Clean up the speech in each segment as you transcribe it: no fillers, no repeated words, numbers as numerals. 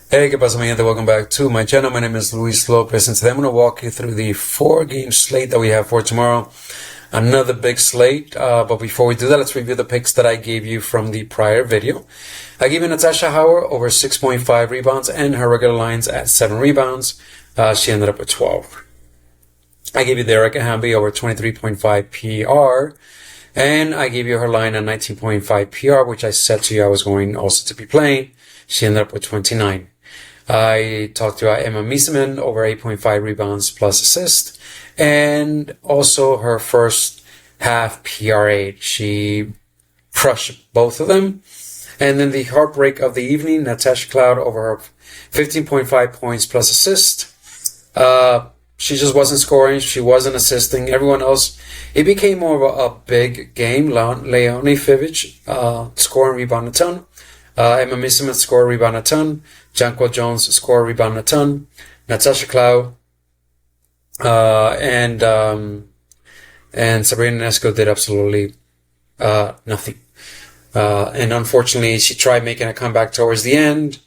Hey, ¿qué pasa, mi gente? Welcome back to my channel. My name is Luis Lopez, and today I'm going to walk you through the 4-game slate that we have for tomorrow. Another big slate, but before we do that, let's review the picks that I gave you from the prior video. I gave you Natasha Howard over 6.5 rebounds and her regular lines at 7 rebounds. She ended up with 12. I gave you Veronica Burton over 23.5 PR, and I gave you her line at 19.5 PR, which I said to you I was going also to be playing. She ended up with 29. I talked about Emma Smith over 8.5 rebounds plus assist, and also her first half PR8. She crushed both of them. And then the heartbreak of the evening, Natasha Cloud over her 15.5 points plus assist. She just wasn't scoring. She wasn't assisting. Everyone else, it became more of a big game. Leonie Fivic, scoring, rebound a ton. Emma Smith scored, rebound a ton. Janko Jones scored, rebound a ton. Natasha Cloud, and Sabrina Ionescu did absolutely, nothing. And unfortunately, she tried making a comeback towards the end.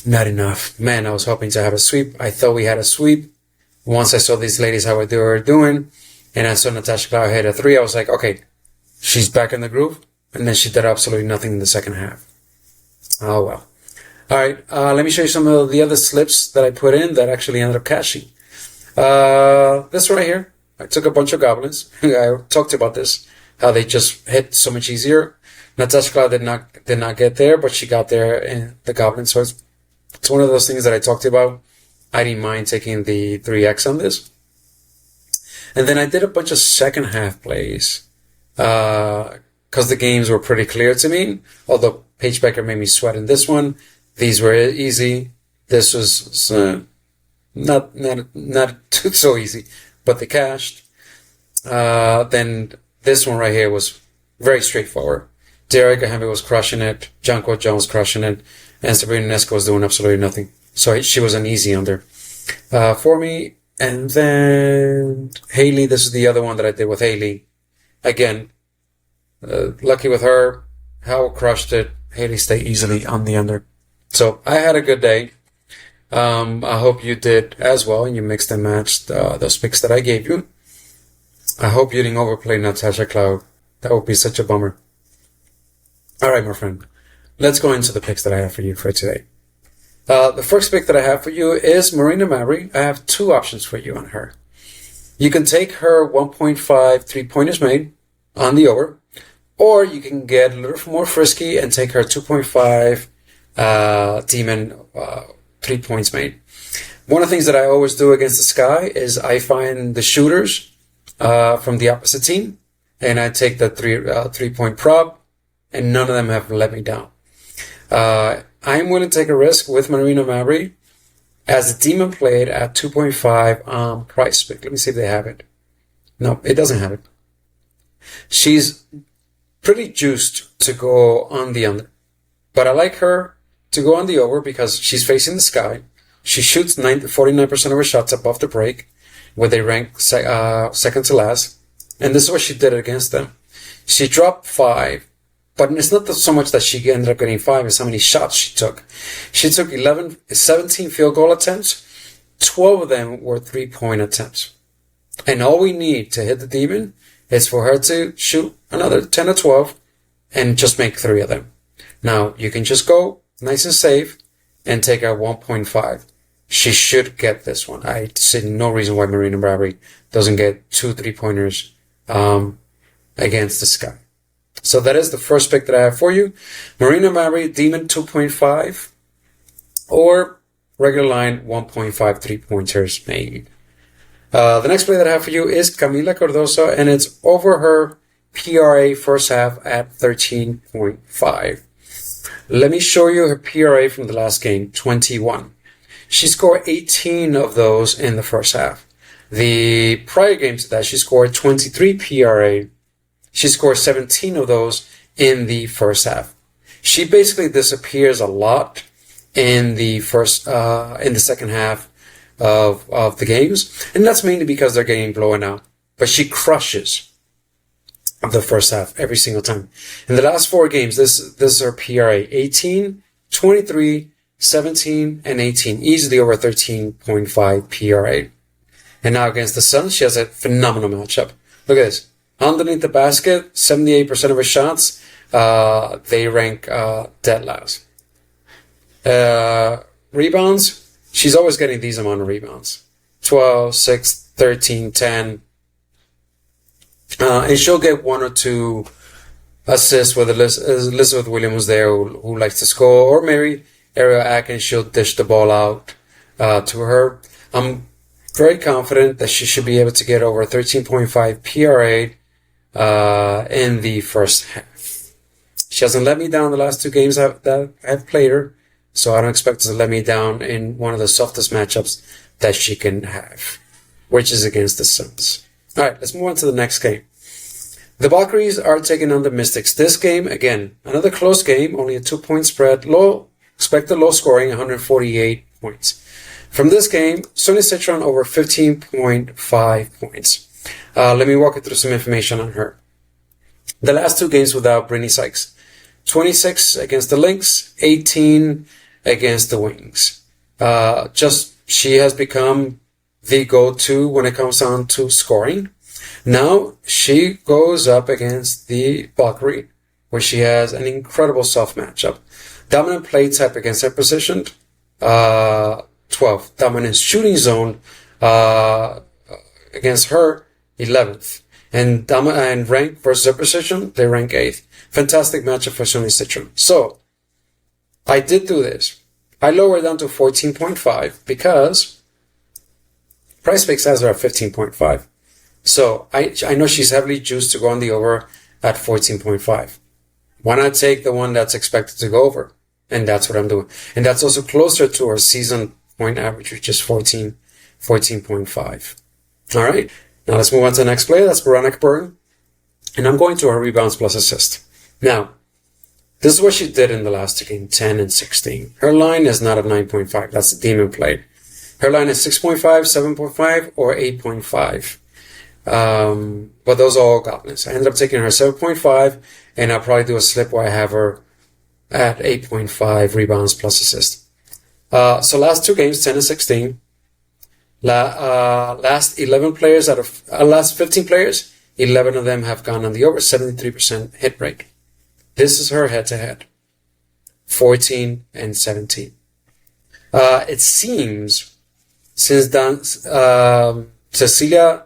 Not enough. Man, I was hoping to have a sweep. I thought we had a sweep. Once I saw these ladies, how they were doing, and I saw Natasha Cloud hit a 3, I was like, okay, she's back in the groove. And then she did absolutely nothing in the second half. Oh, well. All right, let me show you some of the other slips that I put in that actually ended up cashing. This right here, I took a bunch of goblins. I talked about this, how they just hit so much easier. Natasha Cloud did not get there, but she got there in the goblins. So it's one of those things that I talked about. I didn't mind taking the 3x on this. And then I did a bunch of second half plays, because the games were pretty clear to me. Although Paige Becker made me sweat in this one. These were easy. This was not too so easy, but they cashed. Then this one right here was very straightforward. Veronica Burton was crushing it. Janko Jones crushing it. And Sabrina Ionescu was doing absolutely nothing. So she was an easy under for me. And then Haley, this is the other one that I did with Haley. Again, lucky with her. Howell crushed it. Haley stayed easily on the under. So I had a good day. I hope you did as well, and you mixed and matched those picks that I gave you. I hope you didn't overplay Natasha Cloud. That would be such a bummer. All right, my friend. Let's go into the picks that I have for you for today. The first pick that I have for you is Marina Mabrey. I have 2 options for you on her. You can take her 1.5 3-pointers made on the over, or you can get a little more frisky and take her 2.5 demon 3 points made. One of the things that I always do against the sky is I find the shooters from the opposite team, and I take the 3-point prop, and none of them have let me down. I'm willing to take a risk with Marina Mabrey as the demon played at 2.5 on Price Pick. Let me see if they have it. No, it doesn't have it. She's pretty juiced to go on the under, but I like her to go on the over because she's facing the sky. She shoots 49% of her shots above the break, where they rank second to last, and this is what she did against them. She dropped 5, but it's not so much that she ended up getting 5, it's how many shots she took. She took 17 field goal attempts. 12 of them were 3-point attempts, and all we need to hit the demon is for her to shoot another 10 or 12 and just make 3 of them. Now, you can just go nice and safe and take a 1.5. She should get this one. I see no reason why Marina Mabrey doesn't get 2 3-pointers against the sky. So that is the first pick that I have for you. Marina Mabrey, Demon 2.5, or regular line 1.5 3-pointers made. The next play that I have for you is Kamilla Cardoso, and it's over her PRA first half at 13.5. Let me show you her PRA from the last game, 21. She scored 18 of those in the first half. The prior game to that, she scored 23 PRA. She scored 17 of those in the first half. She basically disappears a lot in the second half of the games, and that's mainly because they're getting blown out. But she crushes the first half every single time. In the last 4 games, this is her PRA: 18, 23, 17, and 18, easily over 13.5 PRA. And now against the Suns, she has a phenomenal matchup. Look at this. Underneath the basket, 78% of her shots, they rank dead last. Rebounds, she's always getting these amount of rebounds. 12, 6, 13, 10. And she'll get 1 or 2 assists with Elizabeth Williams there who likes to score, or maybe Ariel Atkins, she'll dish the ball out to her. I'm very confident that she should be able to get over 13.5 PRA in the first half. She hasn't let me down the last 2 games that I've played her, so I don't expect her to let me down in one of the softest matchups that she can have, which is against the Suns. All right, let's move on to the next game. The Valkyries are taking on the Mystics. This game, again, another close game, only a 2-point spread. Expected low scoring, 148 points. From this game, Sonia Citron over 15.5 points. Let me walk you through some information on her. The last 2 games without Brittany Sykes. 26 against the Lynx, 18 against the Wings. She has become the go-to when it comes down to scoring. Now she goes up against the Valkyrie, where she has an incredible soft matchup. Dominant play type against her position, 12th. Dominant shooting zone against her, 11th. And rank versus her position, they rank 8th. Fantastic matchup for Sonia Citron. So, I did do this. I lowered down to 14.5 because PrizePicks has her at 15.5. So, I know she's heavily juiced to go on the over at 14.5. Why not take the one that's expected to go over? And that's what I'm doing. And that's also closer to her season point average, which is 14.5. All right. Now let's move on to the next player. That's Veronica Burton. And I'm going to her rebounds plus assist. Now, this is what she did in the last 2 games, 10 and 16. Her line is not at 9.5. That's the demon play. Her line is 6.5, 7.5, or 8.5. But those are all goblins. I ended up taking her 7.5, and I'll probably do a slip where I have her at 8.5 rebounds plus assist. So last 2 games, 10 and 16. Last 11 players out of last 15 players, 11 of them have gone on the over, 73% hit rate. This is her head-to-head, 14 and 17. It seems since Cecilia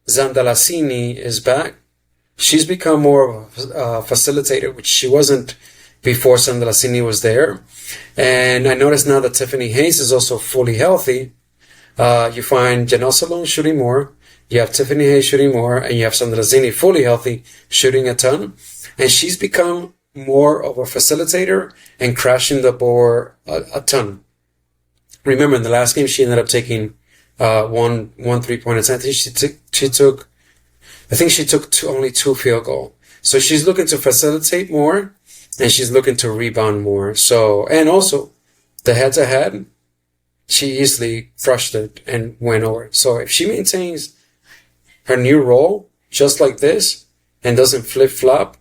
Zandalassini is back, she's become more of a facilitator, which she wasn't before Zandalassini was there. And I noticed now that Tiffany Hayes is also fully healthy. You find Janelle Salone shooting more, you have Tiffany Hayes shooting more, and you have Zandalassini fully healthy, shooting a ton. And she's become more of a facilitator and crashing the board a ton. Remember, in the last game, she ended up taking one 3-point attempt. I think she took only 2 field goals. So she's looking to facilitate more, and she's looking to rebound more. So, and also, the head-to-head, she easily crushed it and went over. So if she maintains her new role just like this and doesn't flip-flop,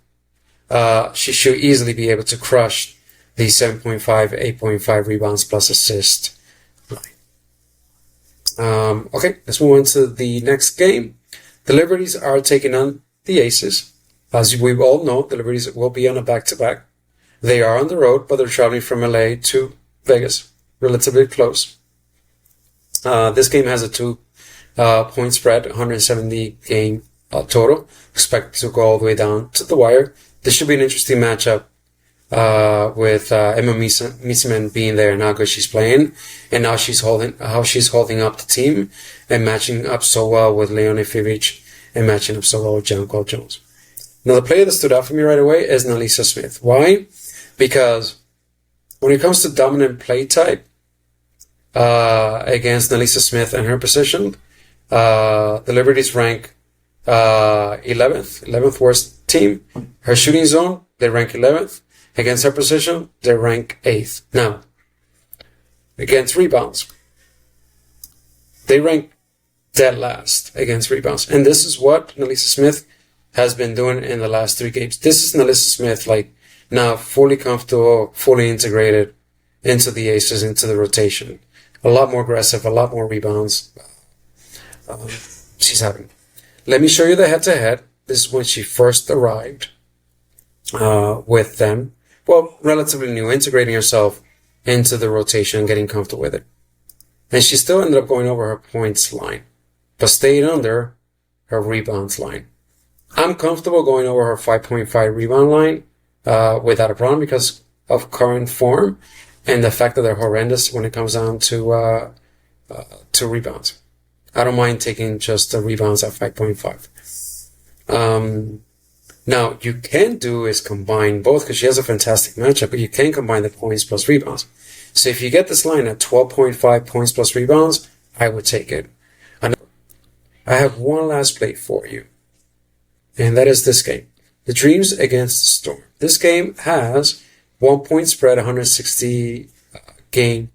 she should easily be able to crush the 7.5, 8.5 rebounds plus assist line. Okay, let's move on to the next game. The Liberties are taking on the Aces. As we all know, the Liberties will be on a back-to-back. They are on the road, but they're traveling from LA to Vegas, relatively close. This game has a 2-point spread, 170 game total. Expect to go all the way down to the wire. This should be an interesting matchup with Emma Miesemann being there and how good she's playing, and how she's holding up the team and matching up so well with Leonie Fivic and matching up so well with Jonquel Jones. Now, the player that stood out for me right away is NaLyssa Smith. Why? Because when it comes to dominant play type, against NaLyssa Smith and her position, the Liberties rank 11th worst team. Her shooting zone, they rank 11th. Against her position, they rank 8th. Now, against rebounds, they rank dead last against rebounds. And this is what NaLyssa Smith has been doing in the last 3 games. This is NaLyssa Smith, like, now fully comfortable, fully integrated into the aces, into the rotation. A lot more aggressive, a lot more rebounds. She's having. Let me show you the head-to-head. This is when she first arrived with them. Well, relatively new, integrating herself into the rotation, getting comfortable with it. And she still ended up going over her points line, but stayed under her rebounds line. I'm comfortable going over her 5.5 rebound line without a problem because of current form and the fact that they're horrendous when it comes down to rebounds. I don't mind taking just the rebounds at 5.5. Now, you can do is combine both because she has a fantastic matchup, but you can combine the points plus rebounds. So if you get this line at 12.5 points plus rebounds, I would take it. I have one last play for you, and that is this game. The Dreams against the Storm. This game has 1 point spread, 160 game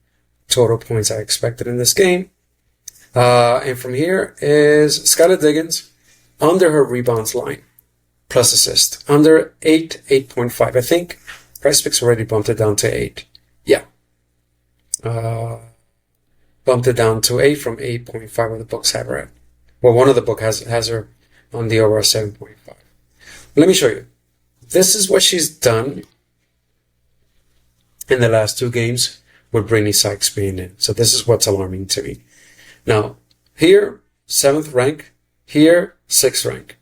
total points I expected in this game. And from here is Skylar Diggins under her rebounds line, plus assist, under 8.5. I think PrizePicks already bumped it down to 8. Yeah. Bumped it down to 8 from 8.5 where the books have her at. Well, one of the book has her on the over 7.5. Let me show you. This is what she's done in the last 2 games with Brittany Sykes being in. So this is what's alarming to me. Now, here, 7th rank. Here, 6th rank.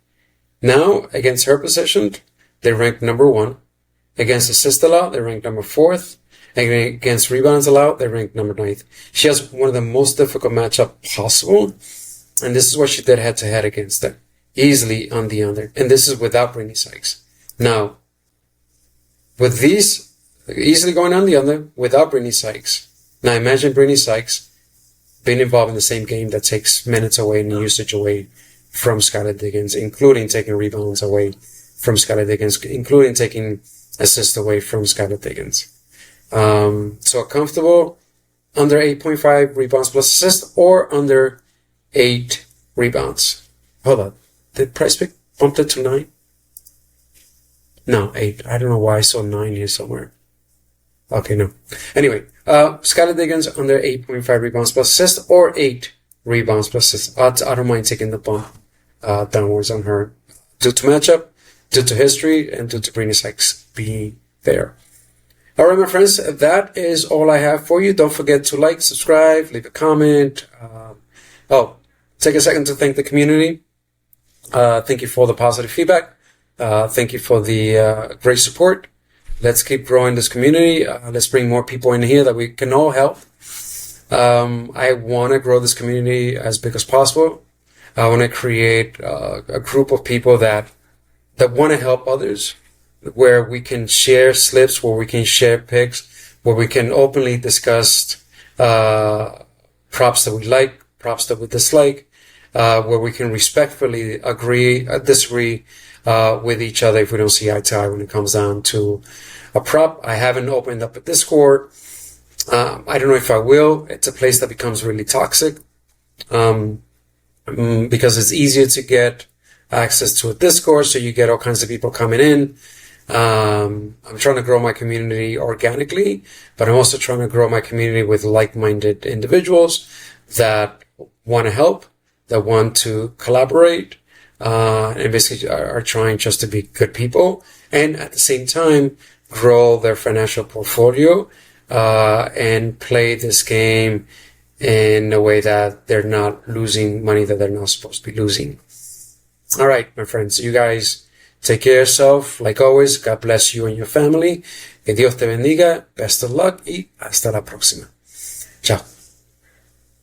Now, against her position, they rank number 1. Against assists allowed, they rank number 4th. And against rebounds allowed, they rank number 9th. She has one of the most difficult matchups possible. And this is what she did head-to-head against them. Easily on the under. And this is without Brittany Sykes. Now, with these easily going on the under without Brittany Sykes. Now, imagine Brittany Sykes being involved in the same game that takes minutes away and usage away from Skylar Diggins, including taking rebounds away from Skylar Diggins, including taking assists away from Skylar Diggins. So a comfortable under 8.5 rebounds plus assist or under 8 rebounds. Hold on. Did PrizePicks bump it to 9? No, 8. I don't know why I saw 9 here somewhere. Okay, no. Anyway, Skylar Diggins under 8.5 rebounds plus assist or 8 rebounds plus assist. I don't mind taking the bump downwards on her due to matchup, due to history, and due to Brittany Sykes being there. All right, my friends, that is all I have for you. Don't forget to like, subscribe, leave a comment. Take a second to thank the community. Thank you for the positive feedback. Thank you for the great support. Let's keep growing this community. Let's bring more people in here that we can all help. I want to grow this community as big as possible. I want to create a group of people that want to help others, where we can share slips, where we can share picks, where we can openly discuss props that we like, props that we dislike, where we can respectfully disagree with each other if we don't see eye to eye when it comes down to a prop. I haven't opened up a Discord. I don't know if I will. It's a place that becomes really toxic because it's easier to get access to a Discord, so you get all kinds of people coming in. I'm trying to grow my community organically, but I'm also trying to grow my community with like-minded individuals that want to help, that want to collaborate, and basically are trying just to be good people, and at the same time grow their financial portfolio and play this game in a way that they're not losing money that they're not supposed to be losing. All right, my friends, you guys take care of yourself. Like always, God bless you and your family. Que Dios te bendiga. Best of luck y hasta la próxima. Chao.